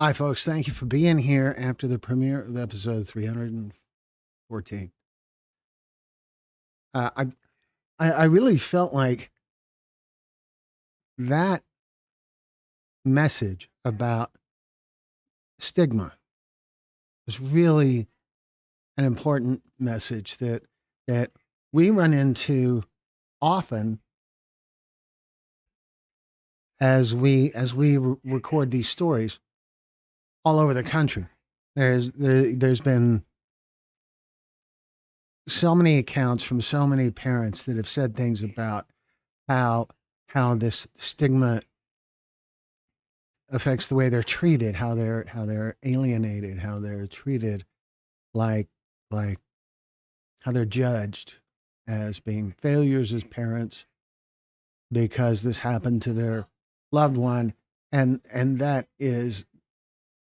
Hi, folks. Thank you for being here after the premiere of episode 314. Uh, I, I really felt like that message about stigma was really an important message that we run into often as we record these stories all over the country. There's been so many accounts from so many parents that have said things about how how this stigma affects the way they're treated, how they're alienated, how they're treated like like how they're judged as being failures as parents because this happened to their loved one, and that is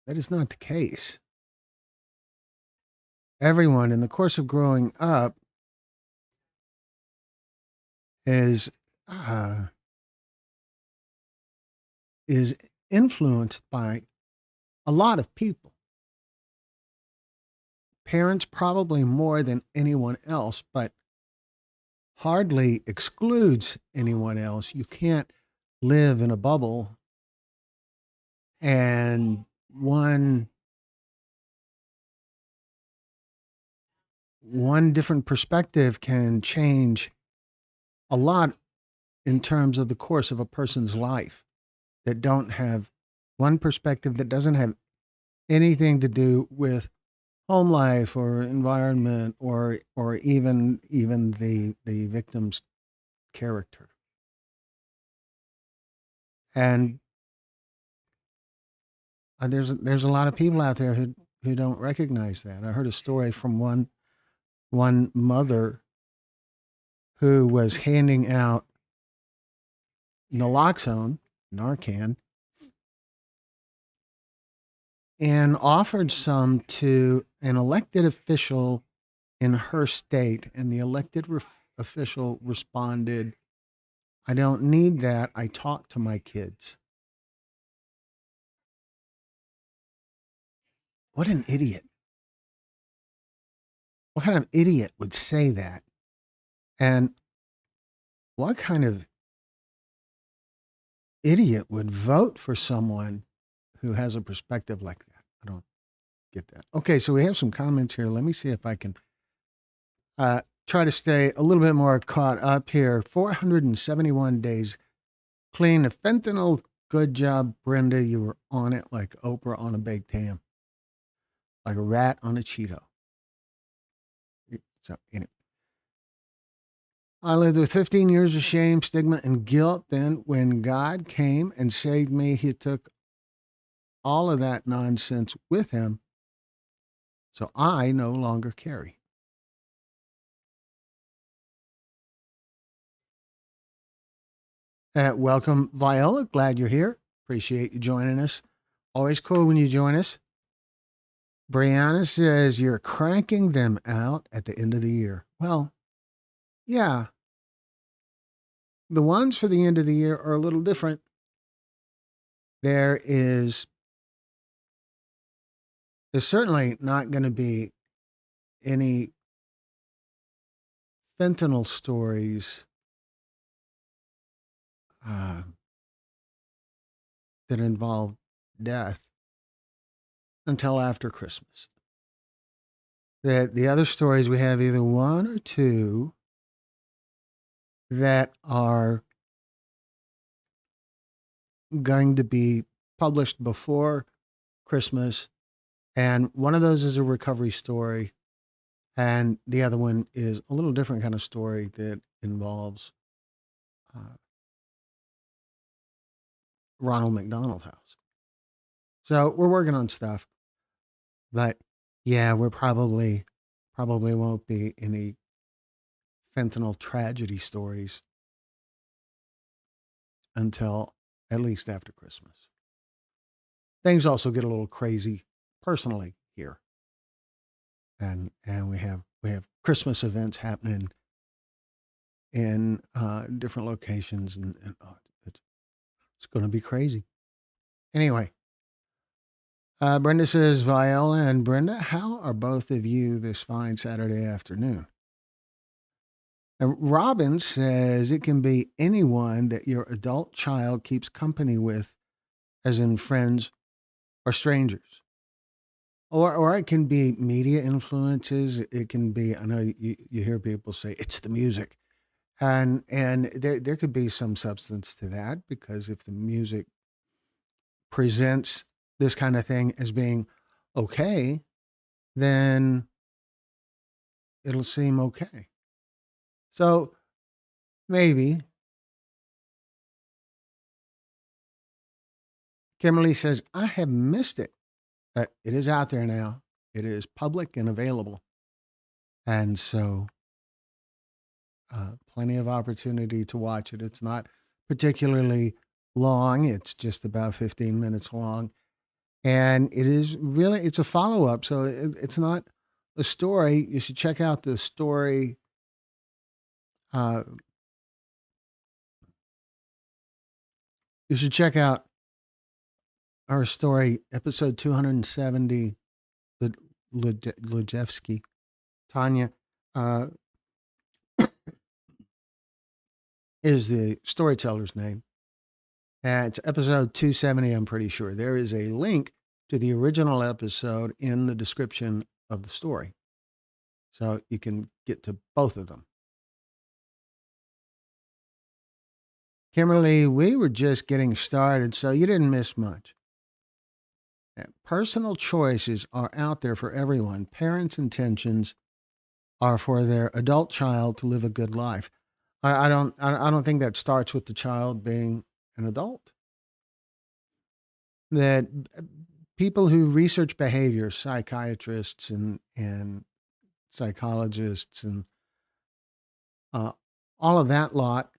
not the case. Everyone in the course of growing up is uh, is influenced by a lot of people. Parents probably more than anyone else, but hardly excludes anyone else. You can't live in a bubble, and one one different perspective can change a lot in terms of the course of a person's life that don't have one perspective that doesn't have anything to do with home life or environment or even the victim's character. And there's a lot of people out there who don't recognize that. I heard a story from one mother who was handing out naloxone, Narcan, and offered some to an elected official in her state. And the official responded, "I don't need that. I talk to my kids." What an idiot. What kind of idiot would say that? And what kind of idiot would vote for someone who has a perspective like that? I don't get that. Okay, so we have some comments here. Let me see if I can try to stay a little bit more caught up here. 471 days clean of fentanyl. Good job, Brenda. You were on it like Oprah on a baked ham, like a rat on a Cheeto. So, anyway, I lived with 15 years of shame, stigma, and guilt. Then, when God came and saved me, He took all of that nonsense with Him. So I no longer carry. Welcome, Viola. Glad you're here. Appreciate you joining us. Always cool when you join us. Brianna says you're cranking them out at the end of the year. Well, yeah, the ones for the end of the year are a little different. There is, there's certainly not going to be any fentanyl stories uh, that involve death until after Christmas. The other stories we have either one or two that are going to be published before Christmas, and one of those is a recovery story, and the other one is a little different kind of story that involves uh, Ronald McDonald House. So we're working on stuff, but yeah, we're probably won't be any fentanyl tragedy stories until at least after Christmas. Things also get a little crazy personally here, and we have Christmas events happening in different locations, and oh, it's going to be crazy. Anyway, Brenda says, Viola and Brenda, how are both of you this fine Saturday afternoon? And Robin says it can be anyone that your adult child keeps company with, as in friends or strangers. Or it can be media influences. It can be, I know you hear people say it's the music. And there could be some substance to that because if the music presents this kind of thing as being okay, then it'll seem okay. So maybe Kimberly says, I have missed it, but it is out there now. It is public and available. And so plenty of opportunity to watch it. It's not particularly long. It's just about 15 minutes long. And it is really, it's a follow up. So it's not a story. You should check out the story. Uh, you should check out our story, episode 270, Lujevsky, Tanya, uh, is the storyteller's name. It's episode 270, I'm pretty sure. There is a link to the original episode in the description of the story. So you can get to both of them. Kimberly, we were just getting started, so you didn't miss much. Personal choices are out there for everyone. Parents' intentions are for their adult child to live a good life. I don't think that starts with the child being an adult. That people who research behavior, psychiatrists and psychologists and uh, all of that lot,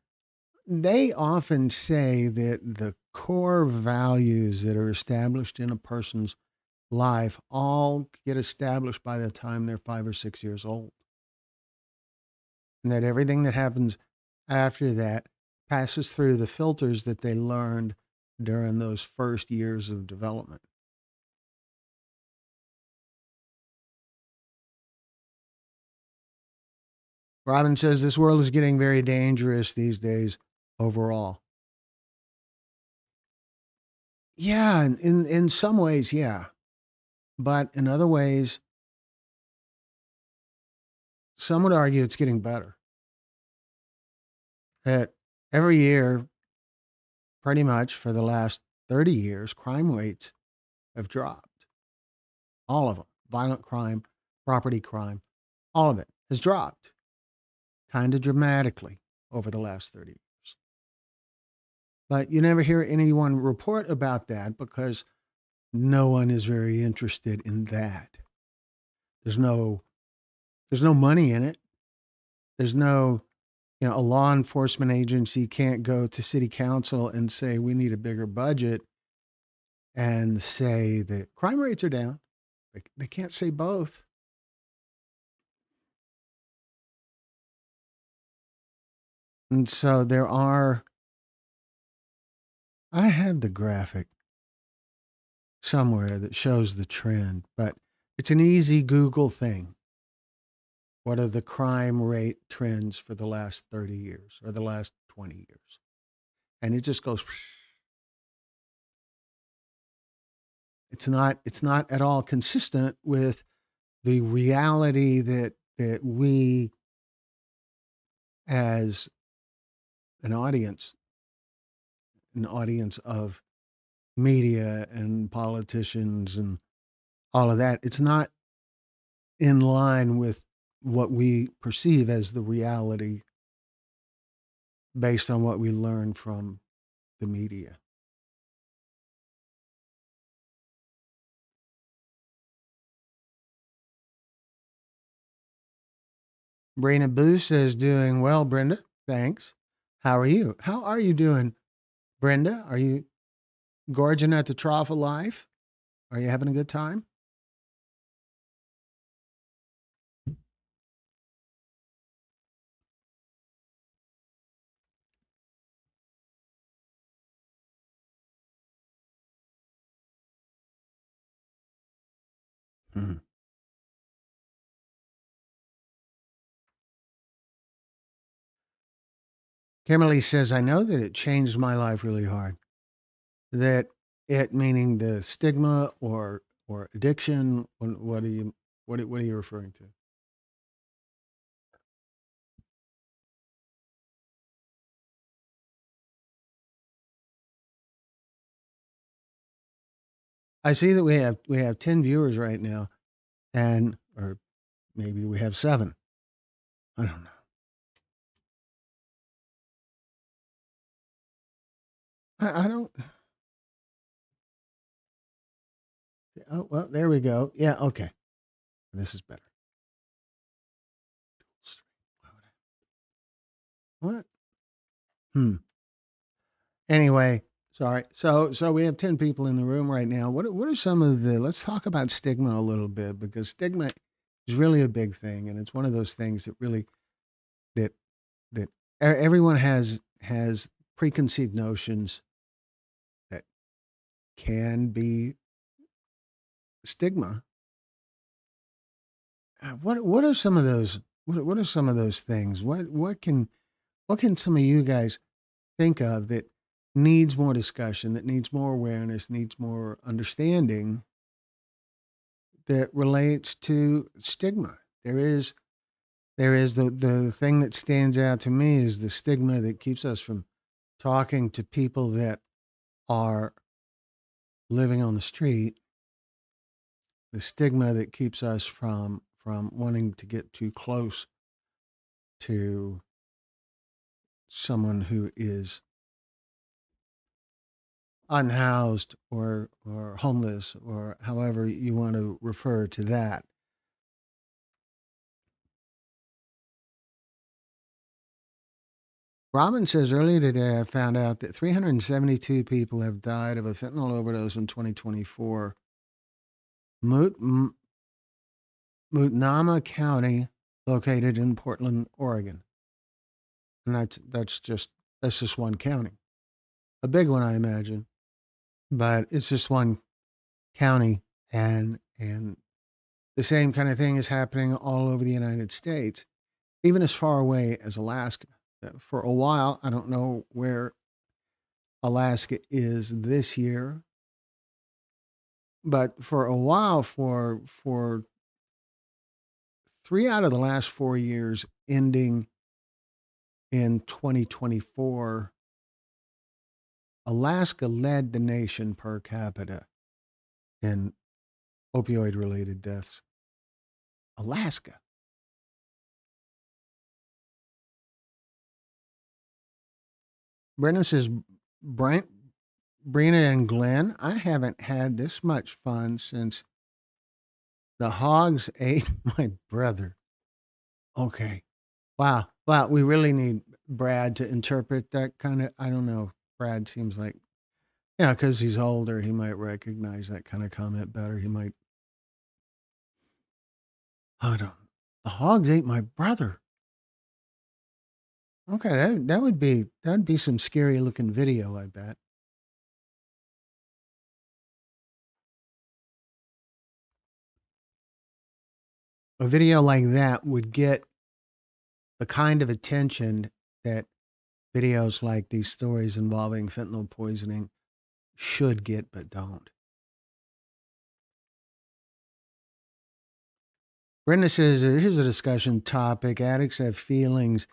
they often say that the core values that are established in a person's life all get established by the time they're 5 or 6 years old. And that everything that happens after that passes through the filters that they learned during those first years of development. Robin says this world is getting very dangerous these days overall. Yeah, in some ways, yeah. But in other ways, some would argue it's getting better. That every year, pretty much for the last 30 years, crime rates have dropped. All of them. Violent crime, property crime, all of it has dropped kind of dramatically over the last 30 years. But you never hear anyone report about that because no one is very interested in that. There's no there's no money in it. There's no, a law enforcement agency can't go to city council and say we need a bigger budget and say that crime rates are down. They can't say both. And so there are, I have the graphic somewhere that shows the trend, but it's an easy Google thing. What are the crime rate trends for the last 30 years or the last 20 years? And it just goes, it's not at all consistent with the reality that we as an audience, an audience of media and politicians and all of that, it's not in line with what we perceive as the reality based on what we learn from the media. Brina Boo says, doing well, Brenda. Thanks. How are you? How are you doing, Brenda? Are you gorging at the trough of life? Are you having a good time? Mhm. Kimberly says, I know that it changed my life really hard. That it meaning the stigma or addiction. What are you what are you referring to? I see that we have 10 viewers right now, and or maybe we have 7. I don't know. I don't. Oh well, there we go. Yeah, okay. This is better. What? Hmm. Anyway, sorry. So we have 10 people in the room right now. What are some of the let's talk about stigma a little bit because stigma is really a big thing and it's one of those things that really that that everyone has preconceived notions that can be stigma. What are some of those what are some of those things? What can some of you guys think of that needs more discussion, that needs more awareness, needs more understanding that relates to stigma. There is the thing that stands out to me is the stigma that keeps us from talking to people that are living on the street, the stigma that keeps us from wanting to get too close to someone who is unhoused or homeless or however you want to refer to that. Robin says earlier today I found out that 372 people have died of a fentanyl overdose in 2024. Mut- M- Multnomah County, located in Portland, Oregon, and that's just one county, a big one, I imagine, but it's just one county, and the same kind of thing is happening all over the United States, even as far away as Alaska. For a while, I don't know where Alaska is this year, but for a while, for 3 out of the last 4 years ending in 2024, Alaska led the nation per capita in opioid related deaths. Alaska. Brendan says, Brent, Brina and Glenn, I haven't had this much fun since the hogs ate my brother. Okay. Wow. Wow. We really need Brad to interpret that kind of. I don't know. Brad seems like, yeah, because he's older, he might recognize that kind of comment better. He might, I don't, the hogs ate my brother. Okay. That'd be some scary looking video, I bet. A video like that would get the kind of attention that videos like these stories involving fentanyl poisoning should get, but don't. Brenda says, here's a discussion topic. Addicts have feelings,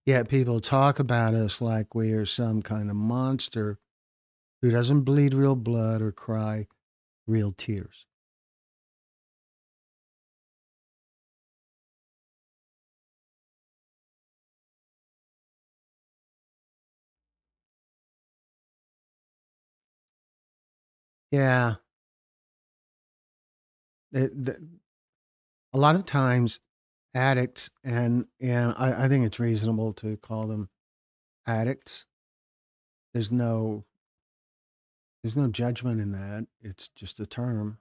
yet people talk about us like we are some kind of monster who doesn't bleed real blood or cry real tears. Yeah. it- a lot of times, addicts, and I think it's reasonable to call them addicts. There's no there's no judgment in that. It's just a term.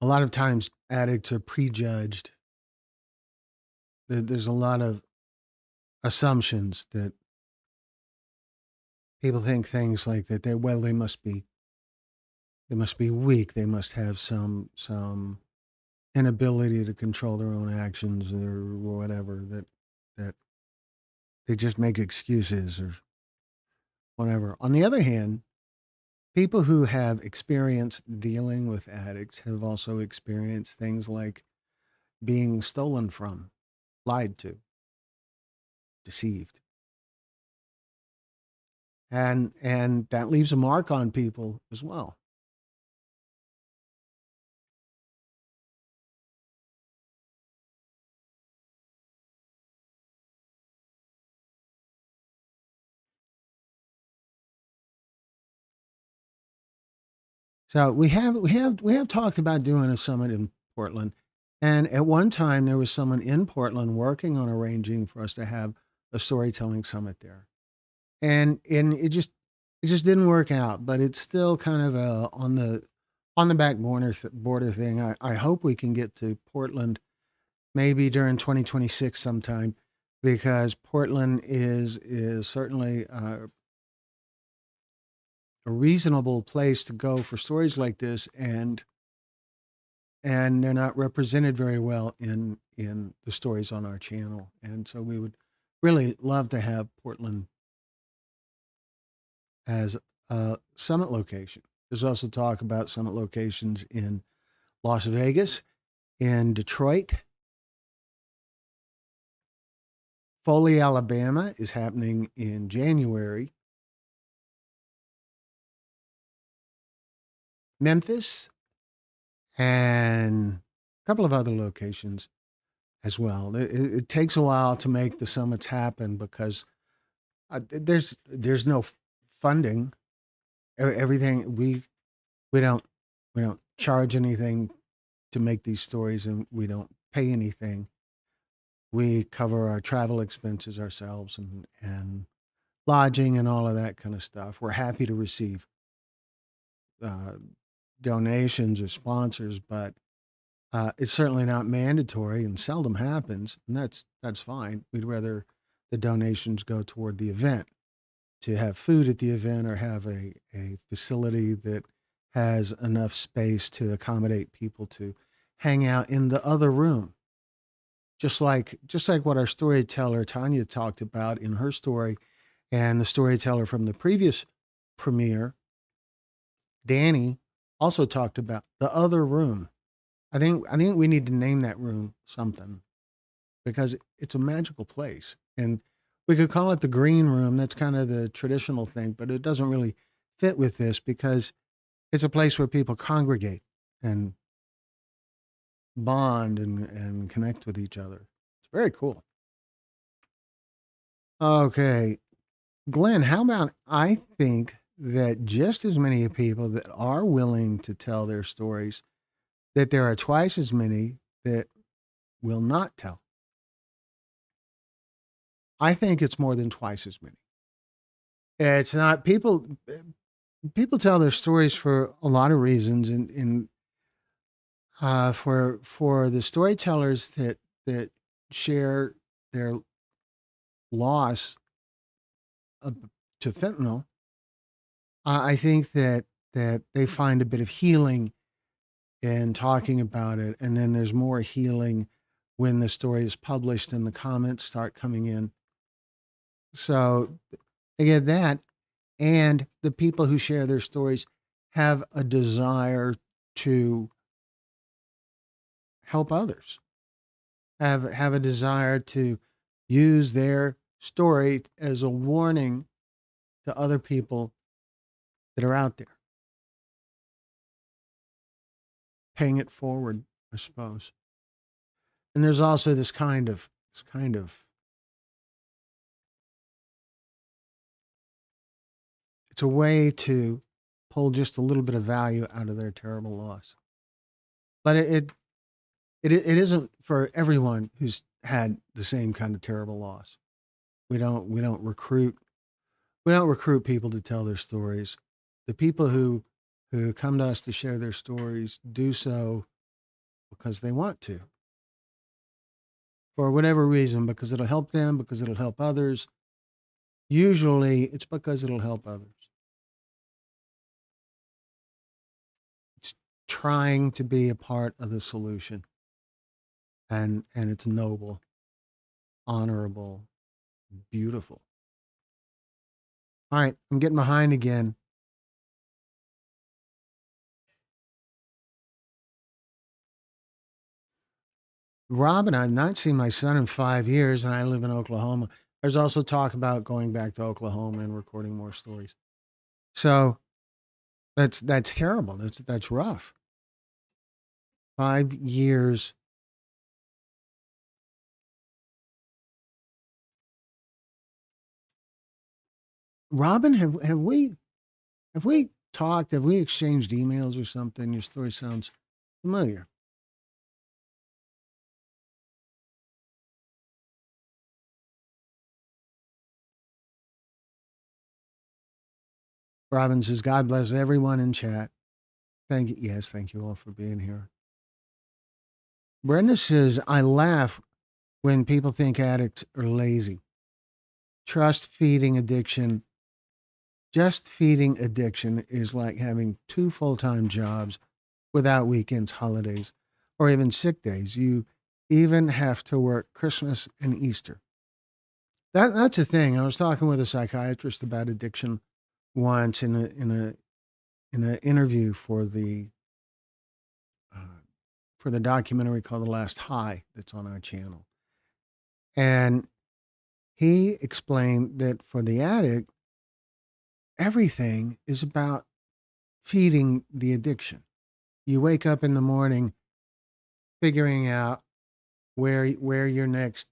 A lot of times, addicts are prejudged. There's a lot of assumptions that People think things like that. They must be weak. They must have some inability to control their own actions or whatever. That they just make excuses or whatever. On the other hand, people who have experience dealing with addicts have also experienced things like being stolen from, lied to, deceived. And that leaves a mark on people as well. So we have talked about doing a summit in Portland, and at one time there was someone in Portland working on arranging for us to have a storytelling summit there, and it just didn't work out. But it's still kind of on the back border thing. I hope we can get to Portland maybe during 2026 sometime, because Portland is certainly a reasonable place to go for stories like this, and they're not represented very well in the stories on our channel. And so we would really love to have Portland as a summit location. There's also talk about summit locations in Las Vegas, in Detroit. Foley, Alabama is happening in January. Memphis and a couple of other locations as well. It takes a while to make the summits happen because there's no funding. Everything we don't we don't charge anything to make these stories, and we don't pay anything. We cover our travel expenses ourselves, and lodging and all of that kind of stuff. We're happy to receive uh, donations or sponsors, but it's certainly not mandatory and seldom happens, and that's fine. We'd rather the donations go toward the event, to have food at the event or have a facility that has enough space to accommodate people to hang out in the other room. Just like what our storyteller Tanya talked about in her story, and the storyteller from the previous premiere, Danny, also talked about the other room. I think we need to name that room something, because it's a magical place. And we could call it the green room. That's kind of the traditional thing, but it doesn't really fit with this because it's a place where people congregate and bond and connect with each other. It's very cool. Okay. Glenn, how about I think that just as many people that are willing to tell their stories, that there are twice as many that will not tell. I think it's more than twice as many. It's not people tell their stories for a lot of reasons, and for the storytellers that share their loss of, to fentanyl, I think that they find a bit of healing in talking about it, and then there's more healing when the story is published and the comments start coming in. So they get that, and the people who share their stories have a desire to help others, have a desire to use their story as a warning to other people that are out there, paying it forward, I suppose. And there's also this kind of it's a way to pull just a little bit of value out of their terrible loss. But it isn't for everyone who's had the same kind of terrible loss. We don't recruit people to tell their stories. The people who come to us to share their stories do so because they want to, for whatever reason, because it'll help them, because it'll help others. Usually it's because it'll help others. It's trying to be a part of the solution, and it's noble, honorable, beautiful. All right, I'm getting behind again. Robin, I've not seen my son in 5 years, and I live in Oklahoma. There's also talk about going back to Oklahoma and recording more stories. So that's terrible. That's rough. 5 years. Robin, have we talked? Have we exchanged emails or something? Your story sounds familiar. Robin says, "God bless everyone in chat." Thank you. Yes, thank you all for being here. Brenda says, "I laugh when people think addicts are lazy. Trust feeding addiction Just feeding addiction is like having two full time jobs without weekends, holidays, or even sick days. You even have to work Christmas and Easter." That's the thing. I was talking with a psychiatrist about addiction once in an interview uh, for the documentary called The Last High that's on our channel, and he explained that for the addict, everything is about feeding the addiction. You wake up in the morning figuring out where your next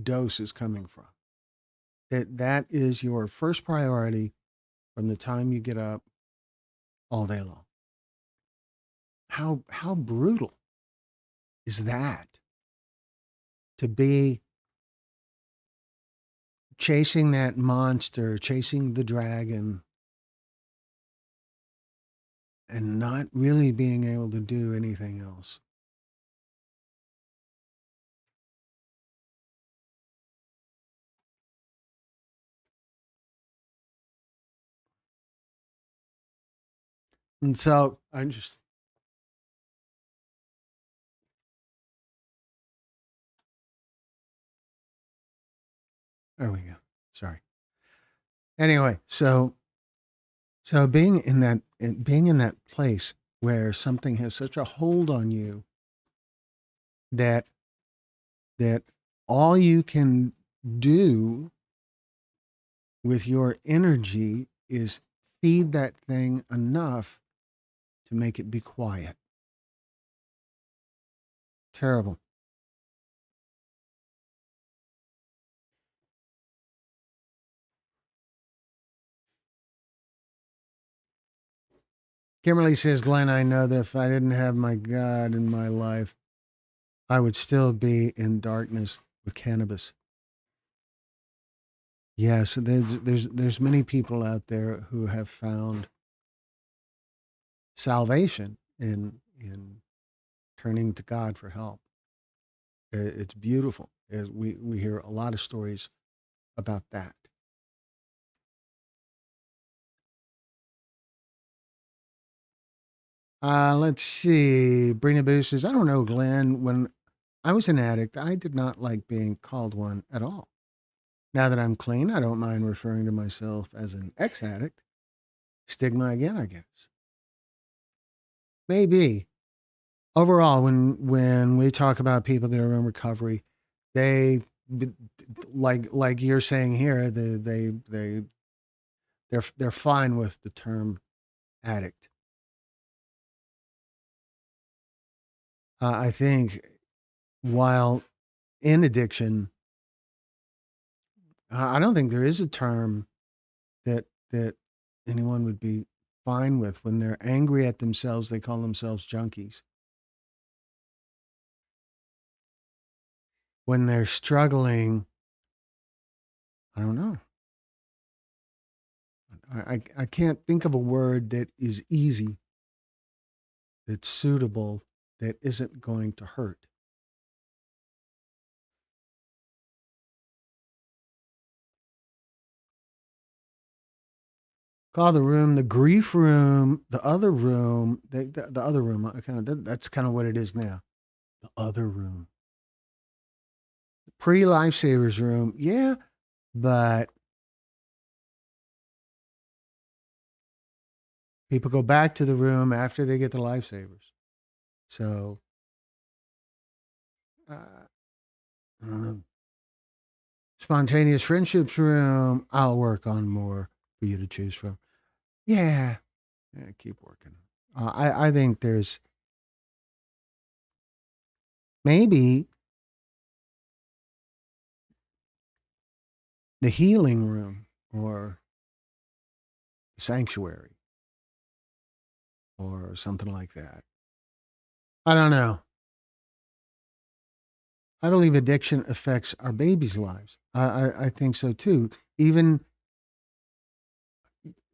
dose is coming from. That is your first priority from the time you get up all day long. How brutal is that to be chasing that monster, chasing the dragon, and not really being able to do anything else. And so I just there we go. Sorry. Anyway, so being in that place where something has such a hold on you that that all you can do with your energy is feed that thing enough to make it be quiet. Terrible. Kimberly says, "Glenn, I know that if I didn't have my God in my life, I would still be in darkness with cannabis." Yes, there's many people out there who have found salvation in turning to God for help. It's beautiful. We hear a lot of stories about that. Let's see. Brina Boo says, "I don't know, Glenn. When I was an addict, I did not like being called one at all. Now that I'm clean, I don't mind referring to myself as an ex addict. Stigma again, I guess. Maybe. Overall, when we talk about people that are in recovery, they like you're saying here, they're fine with the term addict. I think while in addiction, I don't think there is a term that anyone would be fine with. When they're angry at themselves, they call themselves junkies. When they're struggling, I don't know. I can't think of a word that is easy, that's suitable, that isn't going to hurt. call the room the grief room, the other room, the other room. That's kind of what it is now. The other room, pre lifesavers room, yeah, but people go back to the room after they get the lifesavers. So, I don't know. Spontaneous friendships room. I'll work on more for you to choose from. Yeah, yeah, keep working. I think there's maybe the healing room or sanctuary or something like that. I don't know. I believe addiction affects our babies' lives. I think so too. Even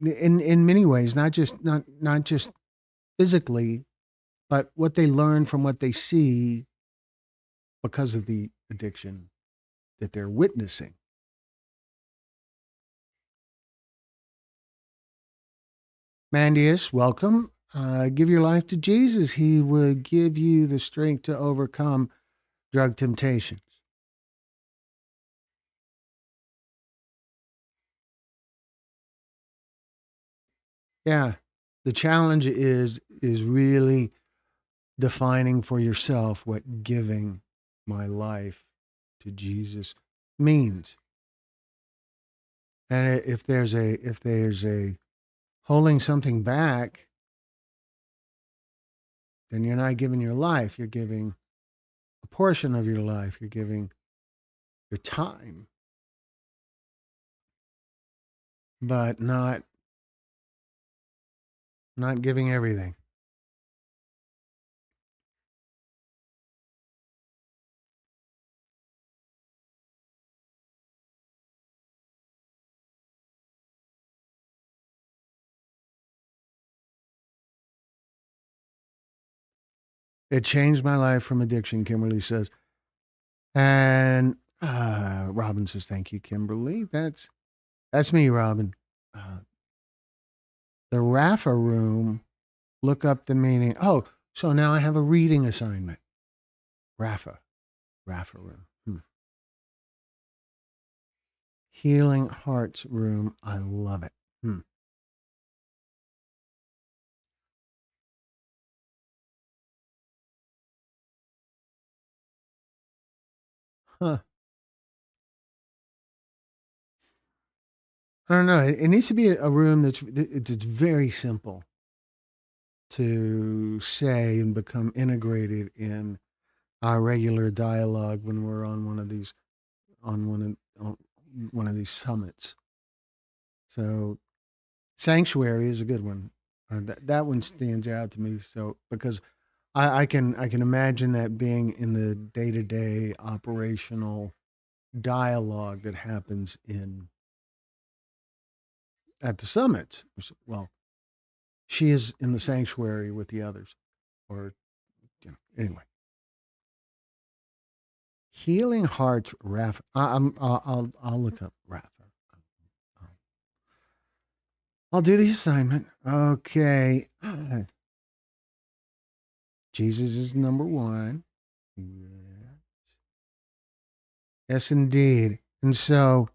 in many ways, not just physically, but what they learn from what they see because of the addiction that they're witnessing. Mandius, welcome. Give your life to Jesus. He would give you the strength to overcome drug temptations. Yeah. The challenge is really defining for yourself what giving my life to Jesus means. And if there's a holding something back, then you're not giving your life, you're giving a portion of your life, you're giving your time, but not giving everything. It changed my life from addiction, Kimberly says. And Robin says, "Thank you, Kimberly. That's me, Robin." Uh, the Rafa room. Look up the meaning. Oh, so now I have a reading assignment. Rafa, Rafa room. Healing Hearts room. I love it. Huh. I don't know. It needs to be a room it's very simple to say and become integrated in our regular dialogue when we're on on one of these summits. So sanctuary is a good one. That one stands out to me. So because I can imagine that being in the day to day operational dialogue that happens in at the summits. Well, she is in the sanctuary with the others, or anyway. Healing Hearts, Rafa. I'll look up Rafa. I'll, I'll do the assignment. Okay. Jesus is number one. Yeah. Yes, indeed. And so,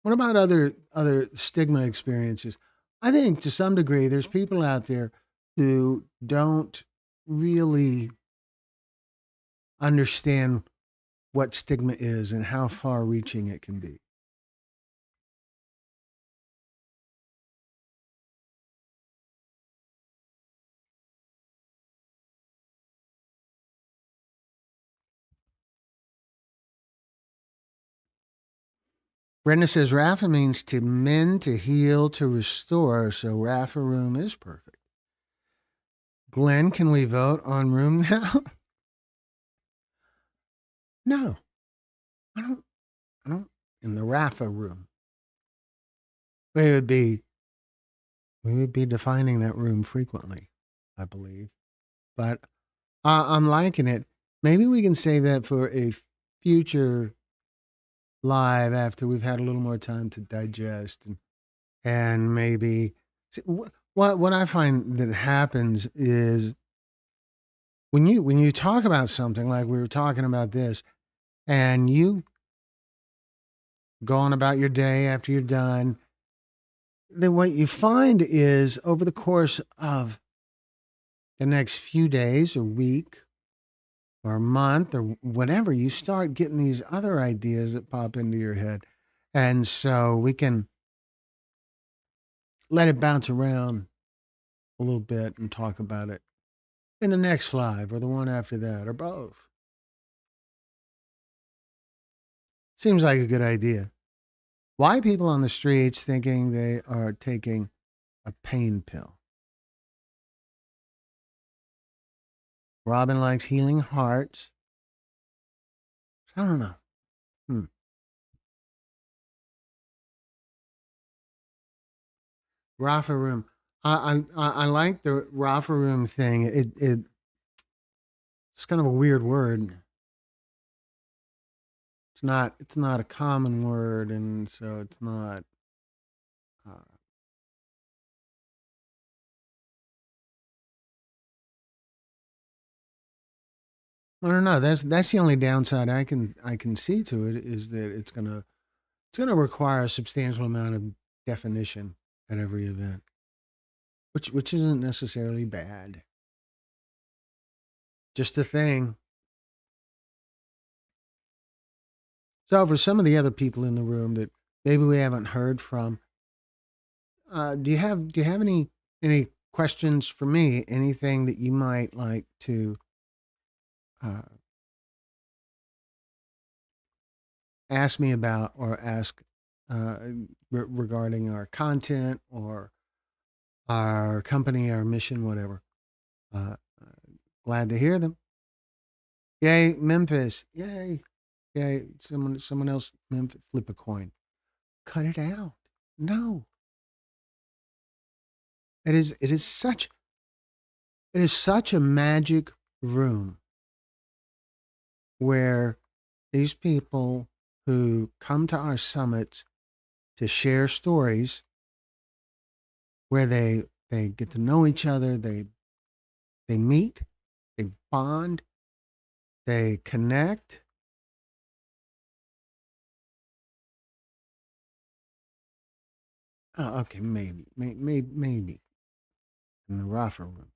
what about other stigma experiences? I think to some degree, there's people out there who don't really understand what stigma is and how far reaching it can be. Brenda says Rapha means to mend, to heal, to restore. So Rapha room is perfect. Glenn, can we vote on room now? No, I don't. I don't. In the Rapha room, we would be we would be defining that room frequently, I believe. But I'm liking it. Maybe we can save that for a future live after we've had a little more time to digest and maybe see, what I find that happens is when you talk about something like we were talking about this, and you go on about your day after you're done, then what you find is over the course of the next few days or week or a month or whatever, you start getting these other ideas that pop into your head. And so we can let it bounce around a little bit and talk about it in the next live or the one after that or both. Seems like a good idea. Why people on the streets thinking they are taking a pain pill? Robin likes healing hearts. I don't know. Hmm. Rafa room. I like the Rafa room thing. It's kind of a weird word. It's not a common word, and so it's not. Uh, I don't know. That's the only downside I can see to it is that it's gonna require a substantial amount of definition at every event, which isn't necessarily bad. Just a thing. So for some of the other people in the room that maybe we haven't heard from, do you have any questions for me? Anything that you might like to uh, ask me about or ask uh, regarding our content or our company, our mission, whatever? Uh, Glad to hear them. Yay, Memphis! Yay, yay! Someone else. Memphis, flip a coin. Cut it out. No, it is such a magic room where these people who come to our summits to share stories where they get to know each other, they meet, they bond, they connect. Oh, okay, maybe in the Rafa room.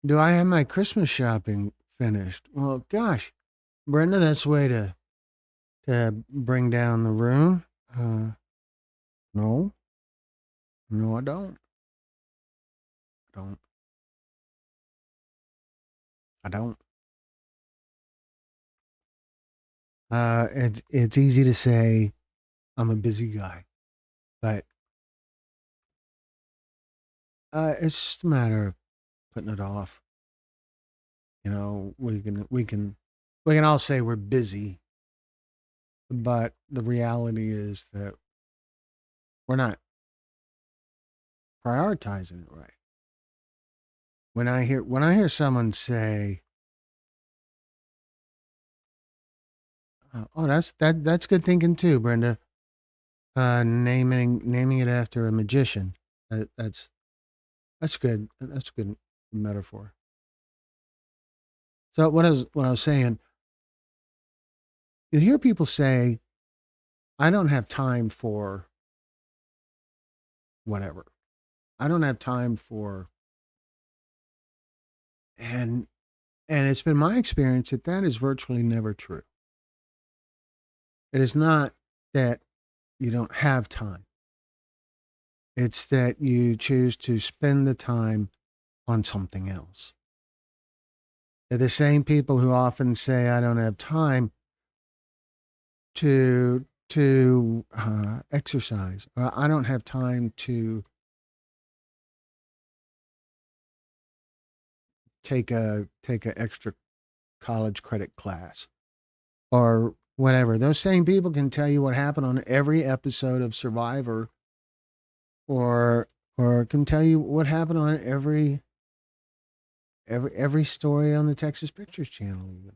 Do I have my Christmas shopping finished? Well, gosh, Brenda, that's the way to bring down the room. No, no, I don't. I don't. I don't. It's easy to say I'm a busy guy, but it's just a matter of putting it off. We can all say we're busy, but the reality is that we're not prioritizing it right. When I hear someone say, "Oh, that's good thinking too, Brenda," naming it after a magician, that's good. That's a good metaphor. So what I was saying, you hear people say, "I don't have time for whatever. I don't have time for," and it's been my experience that that is virtually never true. It is not that you don't have time. It's that you choose to spend the time on something else. They're the same people who often say, "I don't have time to exercise," or "I don't have time to take a extra college credit class," or whatever. Those same people can tell you what happened on every episode of Survivor, or can tell you what happened on every story on the Texas Pictures Channel, even.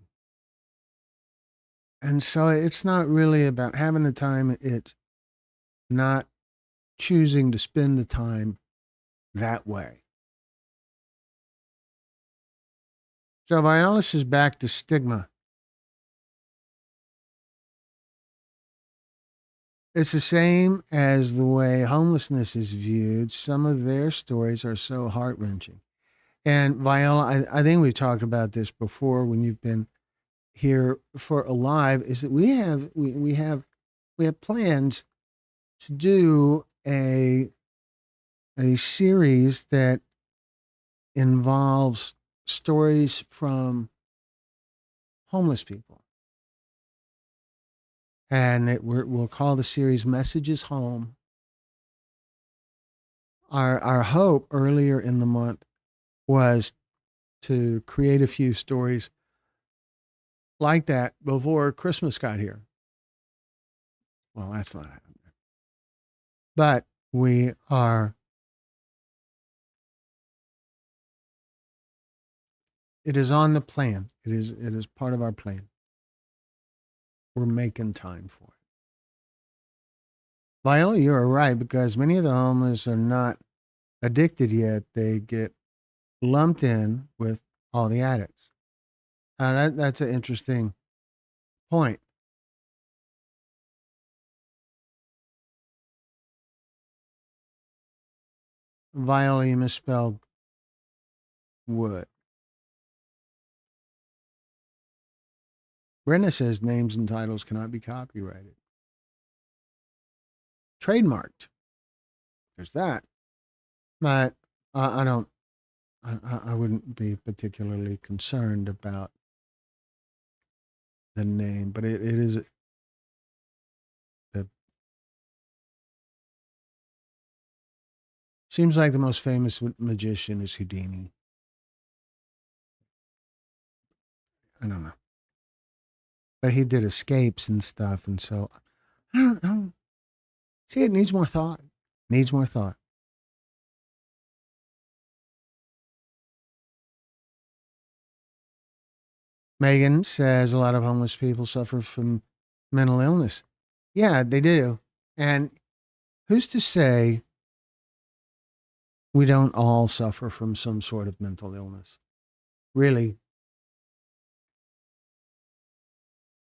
And so it's not really about having the time. It's not choosing to spend the time that way. So Violas is back to Stigma. It's the same as the way homelessness is viewed. Some of their stories are so heart wrenching. And Viola, I think we've talked about this before when you've been here for Alive, is that we have plans to do a series that involves stories from homeless people. And we'll call the series Messages Home. Our hope earlier in the month was to create a few stories like that before Christmas got here. Well, that's not happening. But we are, it is on the plan. It is part of our plan. We're making time for it. Viola, you're right, because many of the homeless are not addicted yet. They get lumped in with all the addicts. That's an interesting point. Viola, you misspelled wood. Brenda says names and titles cannot be copyrighted. Trademarked. There's that. But I don't. I wouldn't be particularly concerned about the name, but it is the seems like the most famous magician is Houdini. I don't know, but he did escapes and stuff, and so I don't see. It needs more thought. Needs more thought. Megan says a lot of homeless people suffer from mental illness. Yeah, they do. And who's to say we don't all suffer from some sort of mental illness? Really,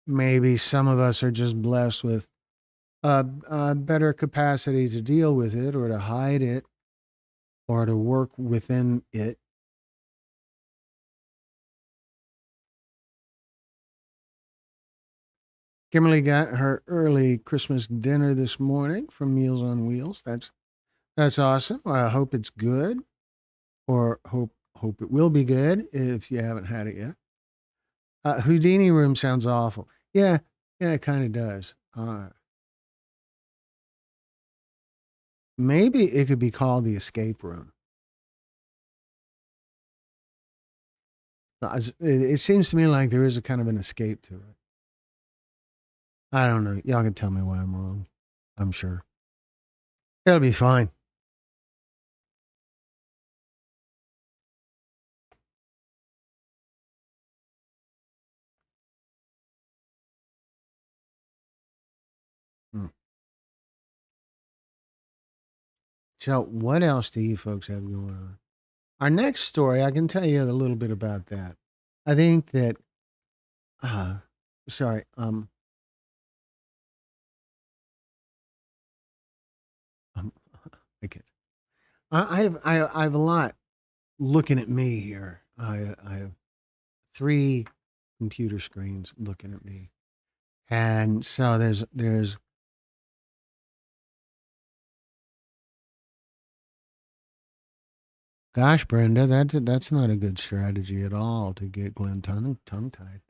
maybe some of us are just blessed with a better capacity to deal with it or to hide it or to work within it. Kimberly got her early Christmas dinner this morning from Meals on Wheels. That's awesome. I hope it's good, or hope it will be good if you haven't had it yet. Houdini room sounds awful. Yeah, yeah, it kind of does. Maybe it could be called the escape room. It seems to me like there is a kind of an escape to it. I don't know. Y'all can tell me why I'm wrong. I'm sure it'll be fine. Hmm. So, what else do you folks have going on? Our next story, I can tell you a little bit about that. I think that, uh, sorry, um okay. I have a lot looking at me here. I have three computer screens looking at me, and so there's gosh, Brenda, that's not a good strategy at all to get Glenn tongue tied.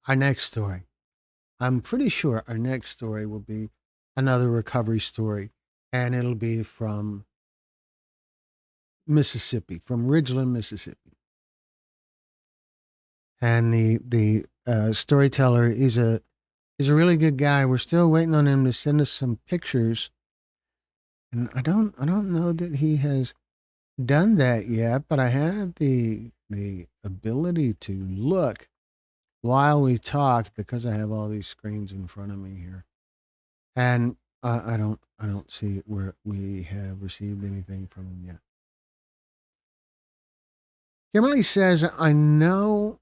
Our next story. I'm pretty sure our next story will be another recovery story, and it'll be from Mississippi, from Ridgeland, Mississippi. And the storyteller is a really good guy. We're still waiting on him to send us some pictures, and I don't know that he has done that yet. But I have the ability to look while we talk because I have all these screens in front of me here, and I don't see where we have received anything from him yet. Kimberly says, I know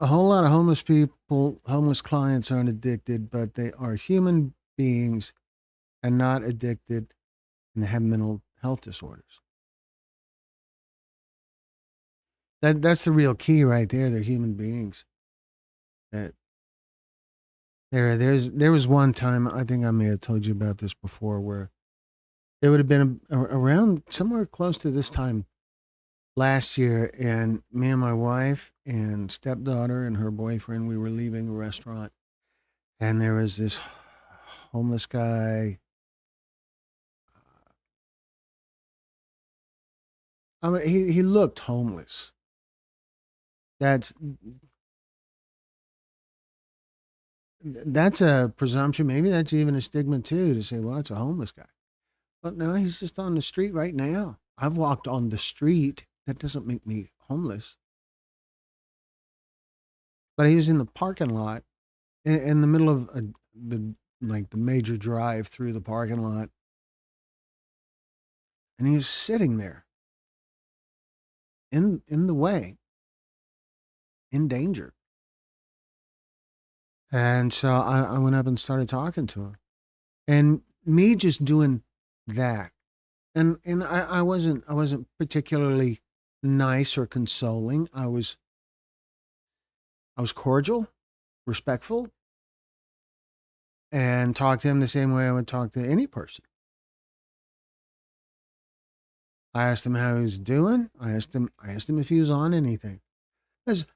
a whole lot of homeless people, homeless clients aren't addicted, but they are human beings and not addicted and have mental health disorders. That's the real key right there. They're human beings. That there was one time I think I may have told you about this before where it would have been around somewhere close to this time last year, and me and my wife and stepdaughter and her boyfriend, we were leaving a restaurant, and there was this homeless guy. I mean, he looked homeless. That's that's a presumption. Maybe that's even a stigma too to say, well, it's a homeless guy. But no, he's just on the street right now. I've walked on the street. That doesn't make me homeless. But he was in the parking lot in the middle of the like the major drive through the parking lot, and he was sitting there in the way, in danger. And so I went up and started talking to him, and me just doing that, and I wasn't particularly nice or consoling. I was cordial, respectful, and talked to him the same way I would talk to any person. I asked him how he was doing. I asked him if he was on anything. Because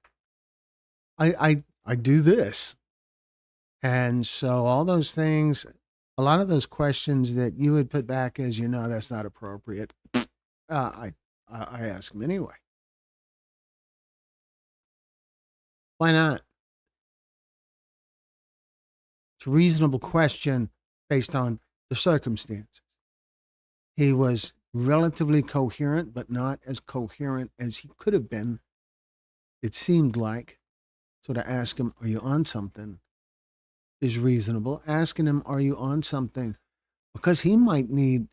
I do this. And so all those things, a lot of those questions that you would put back as, you know, that's not appropriate. Uh, I, I ask him anyway. Why not? It's a reasonable question based on the circumstances. He was relatively coherent, but not as coherent as he could have been. It seemed like. So to ask him, are you on something, is reasonable. Asking him, are you on something? Because he might need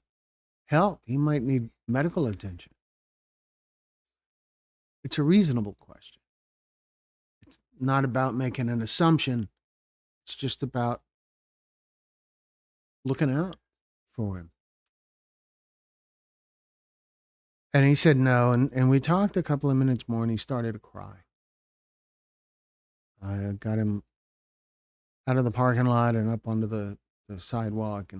help. He might need medical attention. It's a reasonable question. It's not about making an assumption. It's just about looking out for him. And he said no. And we talked a couple of minutes more and he started to cry. I got him out of the parking lot and up onto the sidewalk.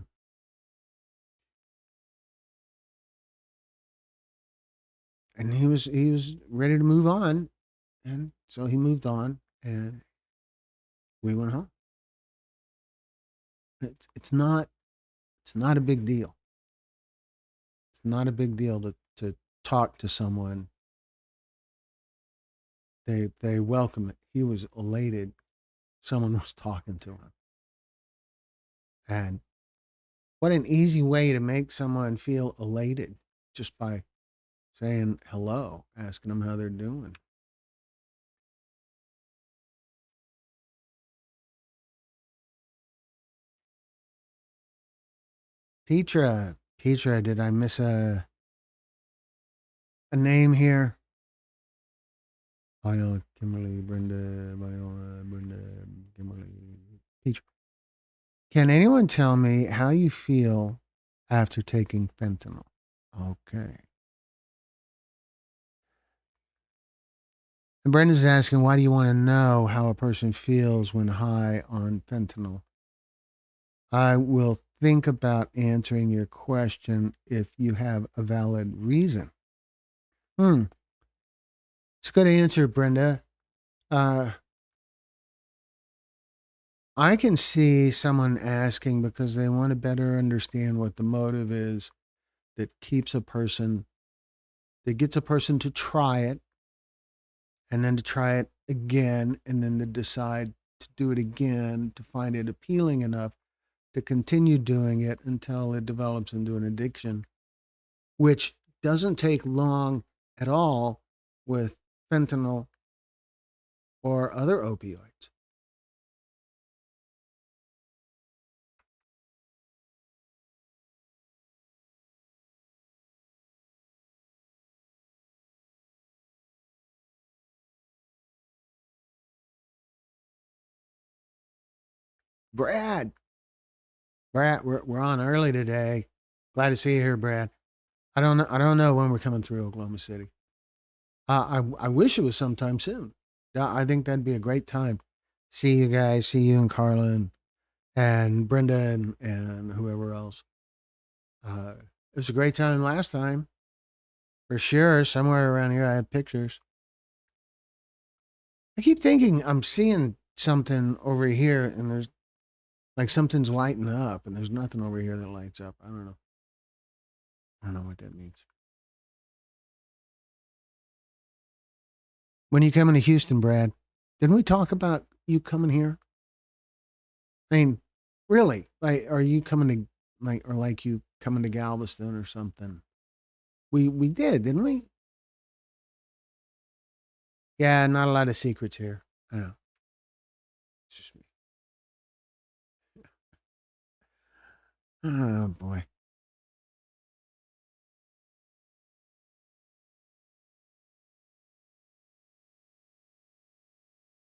And he was ready to move on. And so he moved on and we went home. It's it's not a big deal. It's not a big deal to talk to someone. They welcome it. He was elated. Someone was talking to him. And what an easy way to make someone feel elated just by saying hello, asking them how they're doing. Petra, did I miss a name here? Viola, Kimberly, Brenda, Viola, Brenda, Kimberly, Petra. Can anyone tell me how you feel after taking fentanyl? Okay. And Brenda's asking, why do you want to know how a person feels when high on fentanyl? I will think about answering your question if you have a valid reason. Hmm. It's a good answer, Brenda. Uh, I can see someone asking because they want to better understand what the motive is that keeps a person, that gets a person to try it and then to try it again and then to decide to do it again to find it appealing enough to continue doing it until it develops into an addiction, which doesn't take long at all with fentanyl or other opioids. Brad, Brad, we're on early today. Glad to see you here, Brad. I don't know when we're coming through Oklahoma City. I wish it was sometime soon. Yeah, I think that'd be a great time. See you guys, see you and Carla and Brenda and whoever else. It was a great time last time for sure. Somewhere around here, I have pictures. I keep thinking I'm seeing something over here, and there's like something's lighting up, and there's nothing over here that lights up. I don't know. I don't know what that means. When are you coming to Houston, Brad? Didn't we talk about you coming here? I mean, really? Like, are you coming to like, or like you coming to Galveston or something? We did, didn't we? Yeah, not a lot of secrets here. I know. It's just me. Oh boy.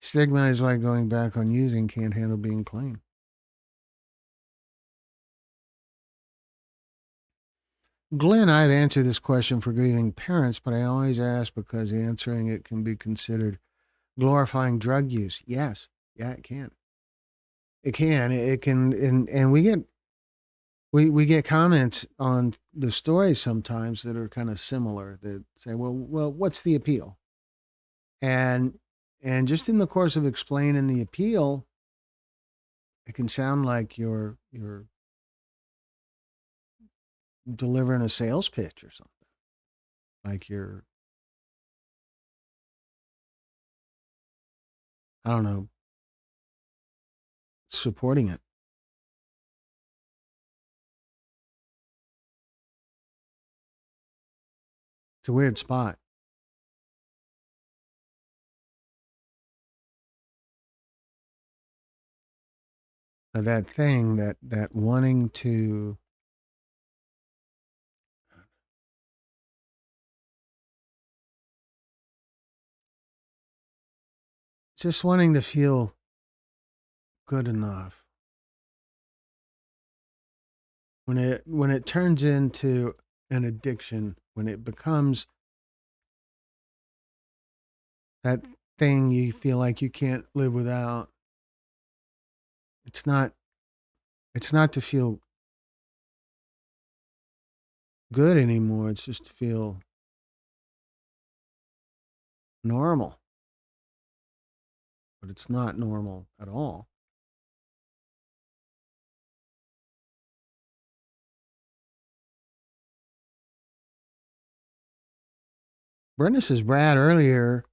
Stigma is like going back on using, can't handle being clean. Glenn, I've answered this question for grieving parents, but I always ask because answering it can be considered glorifying drug use. Yes. Yeah, it can. It can. It can and we get comments on the stories sometimes that are kind of similar that say, well, what's the appeal? And just in the course of explaining the appeal, it can sound like you're delivering a sales pitch or something. Like you're, I don't know, supporting it. It's a weird spot. That thing, that wanting to, just wanting to feel good enough. When it turns into an addiction, when it becomes that thing you feel like you can't live without, it's not it's not to feel good anymore. It's just to feel normal, but it's not normal at all. Brenda says, Brad, earlier,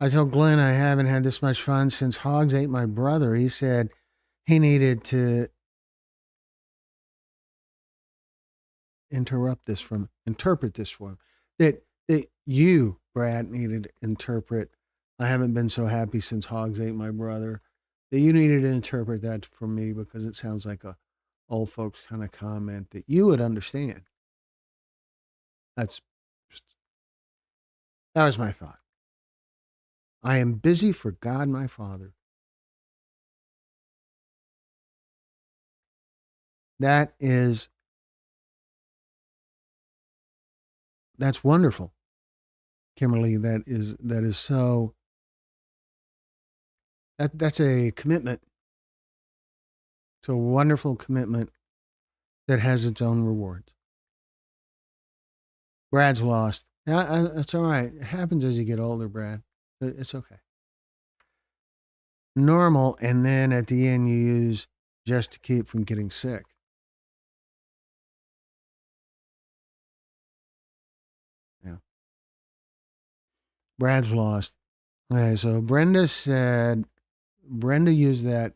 I told Glenn I haven't had this much fun since Hogs ate my brother. He said he needed to interpret this for him. That you, Brad, needed to interpret. I haven't been so happy since Hogs ate my brother. That you needed to interpret that for me because it sounds like a old folks kind of comment that you would understand. That's just, that was my thought. I am busy for God my Father. That is that's wonderful, Kimberly. That is so that's a commitment. It's a wonderful commitment that has its own rewards. Brad's lost. That's all right. It happens as you get older, Brad. It's okay. Normal, and then at the end you use just to keep from getting sick. Yeah. Brad's lost. Okay, so Brenda used that.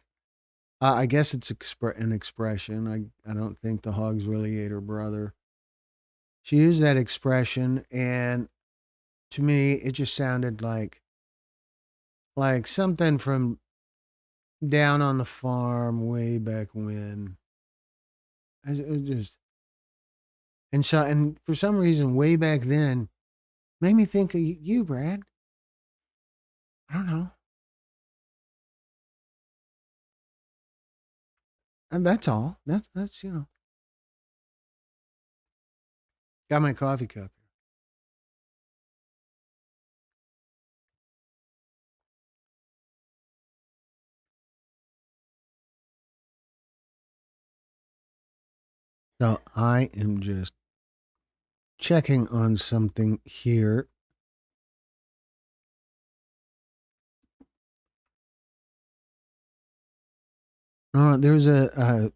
I guess it's an expression. I don't think the hogs really ate her brother. She used that expression, and to me, it just sounded like something from down on the farm way back when. It just and for some reason, way back then, made me think of you, Brad. I don't know, and that's all. That's got my coffee cup. So I am just checking on something here. There's a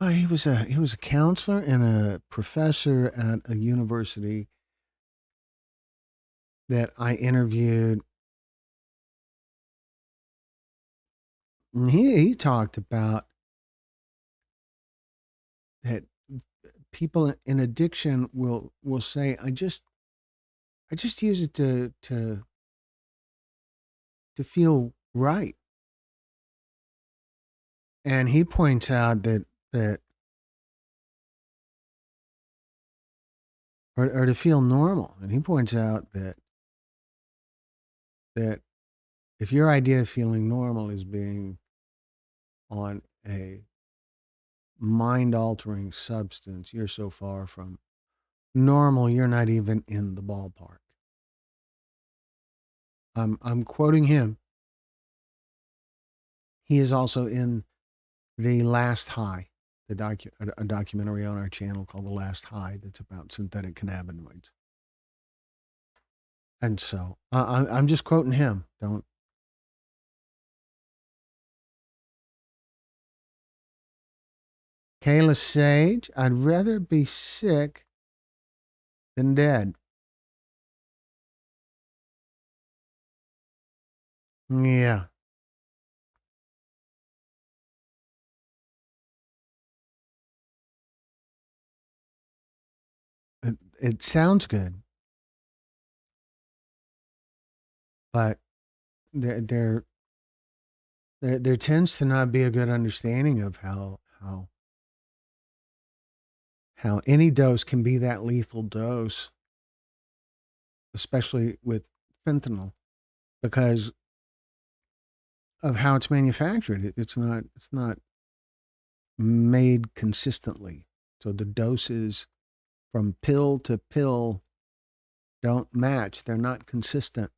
he was a counselor and a professor at a university that I interviewed. And he talked about that people in addiction will say, I just use it to feel right. And he points out that or to feel normal. And he points out that if your idea of feeling normal is being on a mind altering substance, you're so far from normal, you're not even in the ballpark. I'm quoting him. He is also in The Last High, a documentary on our channel called The Last High that's about synthetic cannabinoids. And so I'm just quoting him. Don't Kayla Sage, I'd rather be sick than dead. Yeah, it sounds good, but there, there there tends to not be a good understanding of how any dose can be that lethal dose, especially with fentanyl, because of how it's manufactured. It's not made consistently. So the doses from pill to pill don't match. They're not consistent.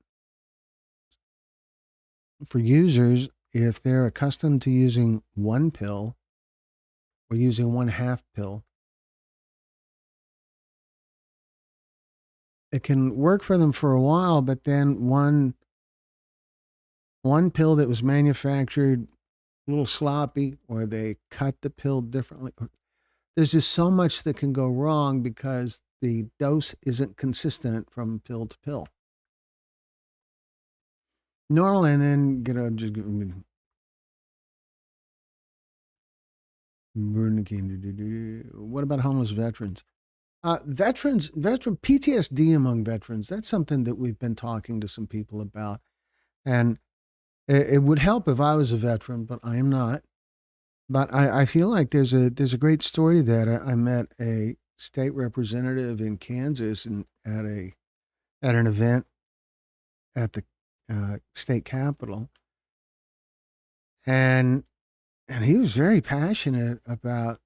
For users, if they're accustomed to using one pill or using one half pill, it can work for them for a while, but then one pill that was manufactured a little sloppy, or they cut the pill differently. There's just so much that can go wrong because the dose isn't consistent from pill to pill. Normal, and then just what about homeless veterans? Veteran PTSD among veterans. That's something that we've been talking to some people about, and it would help if I was a veteran, but I am not. But I feel like there's a great story that I met a state representative in Kansas and at an event at the state capitol, and he was very passionate about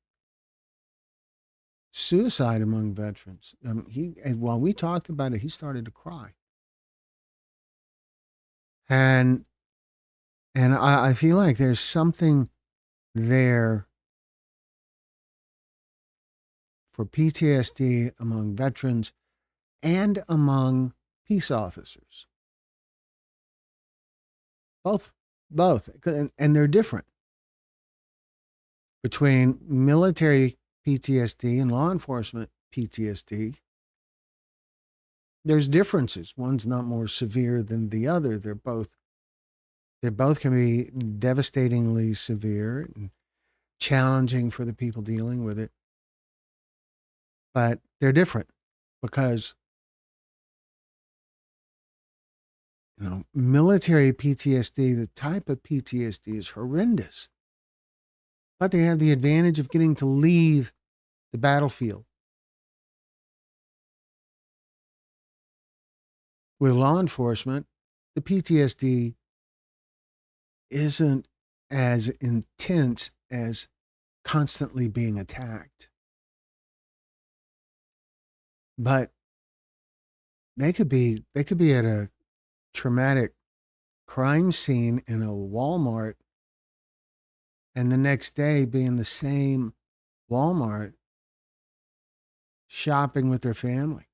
suicide among veterans. He and while we talked about it, he started to cry, and I feel like there's something there for PTSD among veterans and among peace officers. Both, both, and they're different between military PTSD and law enforcement PTSD. there's differences. One's not more severe than the other. They both can be devastatingly severe and challenging for the people dealing with it, but they're different because military PTSD, the type of PTSD is horrendous, but they have the advantage of getting to leave the battlefield. With law enforcement, the PTSD isn't as intense as constantly being attacked. But they could be at a traumatic crime scene in a Walmart and the next day be in the same Walmart shopping with their family.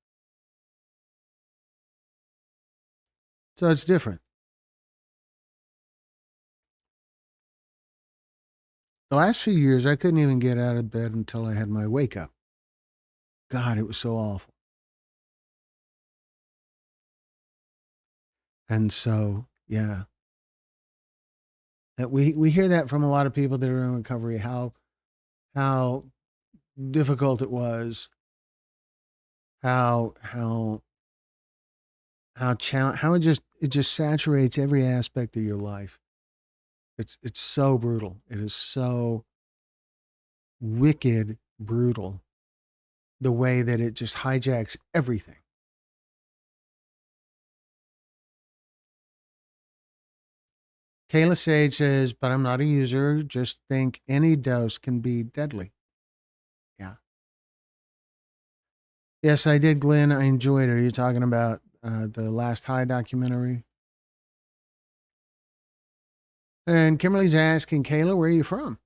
So it's different. The last few years I couldn't even get out of bed until I had my wake up. God, it was so awful. And so, yeah, that we hear that from a lot of people that are in recovery, how difficult it was, how how it just saturates every aspect of your life. It's so brutal. It is so wicked brutal the way that it just hijacks everything. Kayla Sage says, but I'm not a user. Just think any dose can be deadly. Yeah. Yes, I did, Glenn. I enjoyed it. Are you talking about the Last High documentary? And Kimberly's asking, Kayla, where are you from?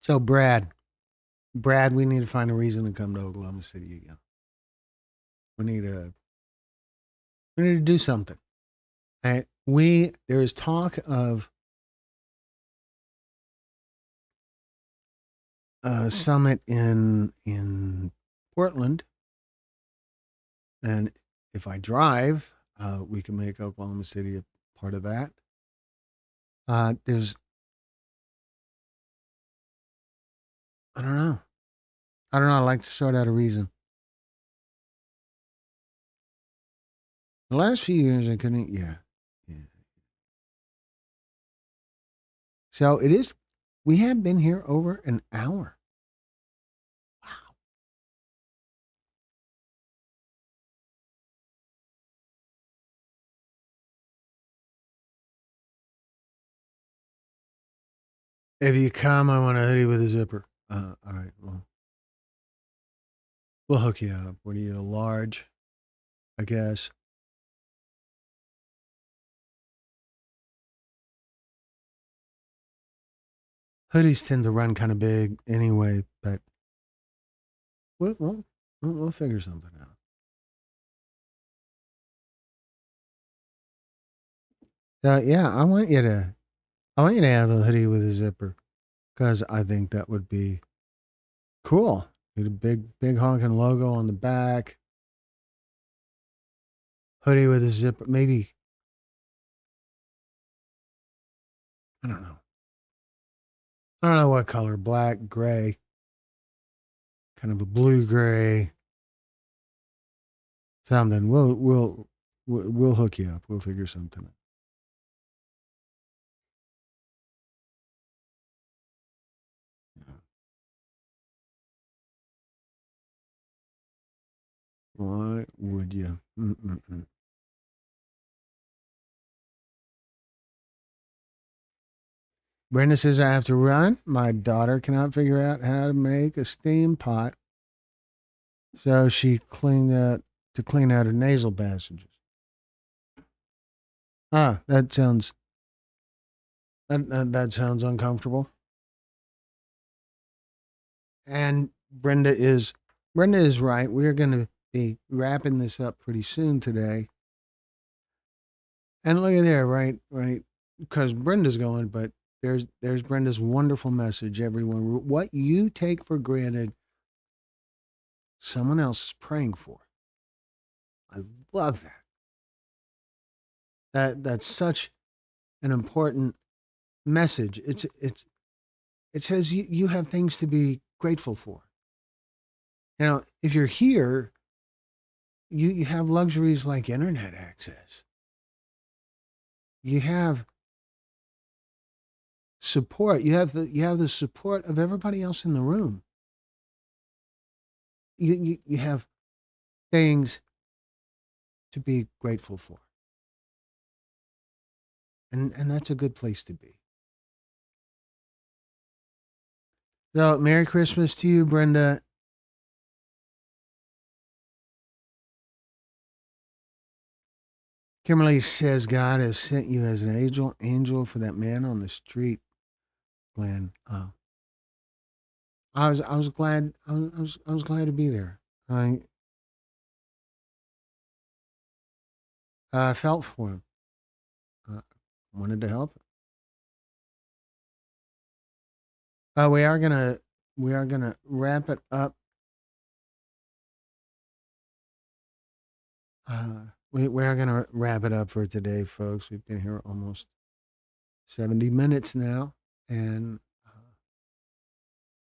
So, Brad, we need to find a reason to come to Oklahoma City again. We need to we need to do something. There is talk of a summit in Portland, and if I drive, we can make Oklahoma City a part of that. There's I don't know. I don't know. I like to sort out a reason. The last few years, I couldn't. Yeah, yeah. So it is. We have been here over an hour. Wow. If you come, I want a hoodie with a zipper. All right. Well, we'll hook you up. What are you, a large? I guess. Hoodies tend to run kind of big anyway, but we'll we'll, we'll figure something out. Yeah, I want you to have a hoodie with a zipper because I think that would be cool. Get a big honking logo on the back, hoodie with a zipper. Maybe I don't know. I don't know what color. Black, gray, kind of a blue gray, something. We'll hook you up. We'll figure something out. Why would you? Mm-mm-mm. Brenda says I have to run. My daughter cannot figure out how to make a steam pot, so she cleaned out to clean out her nasal passages. That sounds that sounds uncomfortable. And Brenda is right. We're going to be wrapping this up pretty soon today. And look at there, right, right, because Brenda's going, but there's Brenda's wonderful message. Everyone, what you take for granted, someone else is praying for. I love that. That's such an important message. It says you have things to be grateful for. You know, if you're here, you have luxuries like internet access. You have support. You have the support of everybody else in the room. You have things to be grateful for, and that's a good place to be. So, Merry Christmas to you, Brenda. Kimberly says God has sent you as an angel for that man on the street, Glenn. I was glad I was glad to be there. I felt for him. Uh, Wanted to help. We are gonna wrap it up. We are gonna wrap it up for today, folks. We've been here almost 70 minutes now, and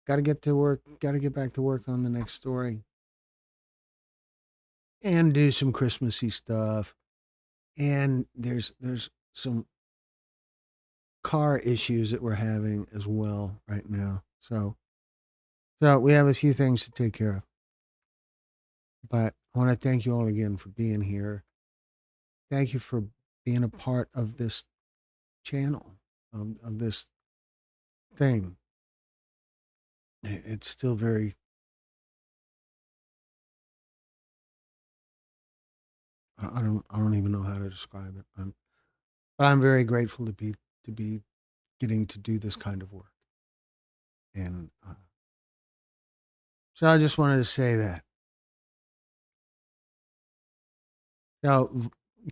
got to get to work. Got to get back to work on the next story and do some Christmassy stuff. And there's some car issues that we're having as well right now. So we have a few things to take care of. But I want to thank you all again for being here. Thank you for being a part of this channel, of this thing. It's still very, I don't even know how to describe it. But I'm very grateful to be getting to do this kind of work. And so I just wanted to say that. Now,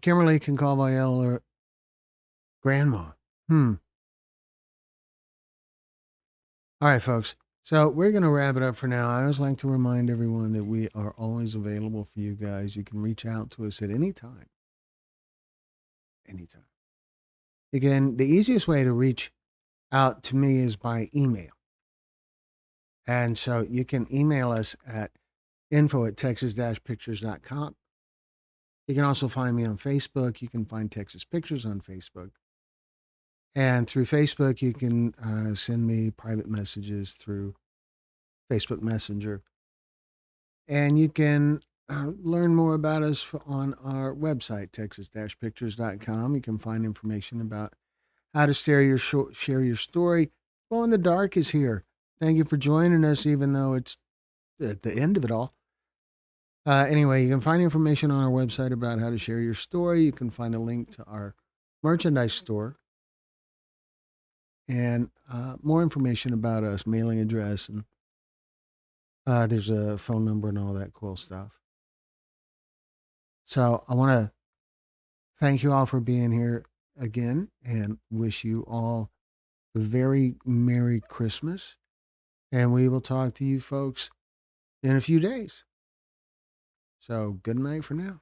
Kimberly can call Viola grandma. Hmm. All right, folks. So we're going to wrap it up for now. I always like to remind everyone that we are always available for you guys. You can reach out to us at any time. Anytime. Again, the easiest way to reach out to me is by email. And so you can email us at info@texas-pictures.com. You can also find me on Facebook. You can find Texas Pictures on Facebook. And through Facebook, you can send me private messages through Facebook Messenger. And you can learn more about us on our website, texas-pictures.com. You can find information about how to share your story. Glow in the Dark is here. Thank you for joining us, even though it's at the end of it all. Anyway, you can find information on our website about how to share your story. You can find a link to our merchandise store and more information about us, mailing address, and there's a phone number and all that cool stuff. So I want to thank you all for being here again and wish you all a very Merry Christmas. And we will talk to you folks in a few days. So good night for now.